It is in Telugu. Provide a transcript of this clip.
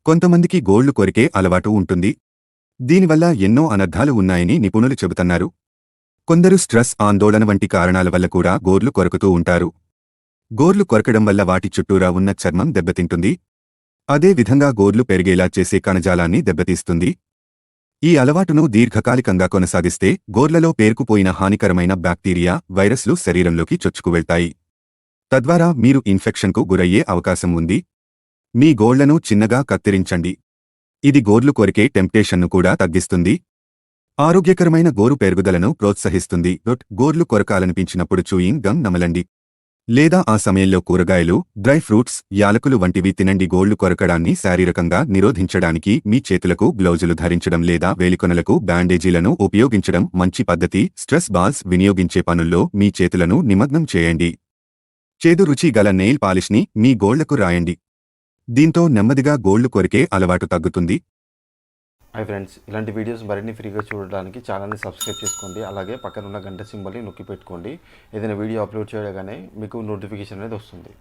కొంతమందికి గోళ్లు కొరికే అలవాటు ఉంటుంది. దీనివల్ల ఎన్నో అనర్థాలు ఉన్నాయని నిపుణులు చెబుతున్నారు. కొందరు స్ట్రెస్, ఆందోళన వంటి కారణాల వల్ల కూడా గోర్లు కొరుకుతూ ఉంటారు. గోర్లు కొరకడం వల్ల వాటి చుట్టూరా ఉన్న చర్మం దెబ్బతింటుంది. అదే విధంగా గోర్లు పెరిగేలా చేసే కణజాలాన్ని దెబ్బతీస్తుంది. ఈ అలవాటును దీర్ఘకాలికంగా కొనసాగిస్తే గోర్లలో పేరుకుపోయిన హానికరమైన బ్యాక్టీరియా, వైరస్లు శరీరంలోకి చొచ్చుకువెళ్తాయి. తద్వారా మీరు ఇన్ఫెక్షన్కు గురయ్యే అవకాశం ఉంది. మీ గోళ్లను చిన్నగా కత్తిరించండి. ఇది గోర్లు కొరికే టెంప్టేషన్ను కూడా తగ్గిస్తుంది. ఆరోగ్యకరమైన గోరు పెరుగుదలను ప్రోత్సహిస్తుంది. గోర్లు కొరకాలనిపించినప్పుడు చూయింగ్ గమ్ నమలండి. లేదా ఆ సమయంలో కూరగాయలు, డ్రై ఫ్రూట్స్, యాలకులు వంటివి తినండి. గోళ్లు కొరకడాన్ని శారీరకంగా నిరోధించడానికి మీ చేతులకు గ్లౌజులు ధరించడం లేదా వేలికొనలకు బ్యాండేజీలను ఉపయోగించడం మంచి పద్ధతి. స్ట్రెస్ బాల్స్ వినియోగించే పనుల్లో మీ చేతులను నిమగ్నం చేయండి. చేదు రుచి గల నెయిల్ పాలిష్ని మీ గోళ్లకు రాయండి. దీంతో నెమ్మదిగా గోళ్లు కొరికే అలవాటు తగ్గుతుంది. హాయ్ ఫ్రెండ్స్, ఇలాంటి వీడియోస్ మరిన్ని ఫ్రీగా చూడడానికి ఛానల్ని సబ్స్క్రైబ్ చేసుకోండి. అలాగే పక్కన ఉన్న గంట సింబల్ని నొక్కి పెట్టుకోండి. ఏదైనా వీడియో అప్లోడ్ చేయగానే మీకు నోటిఫికేషన్ అనేది వస్తుంది.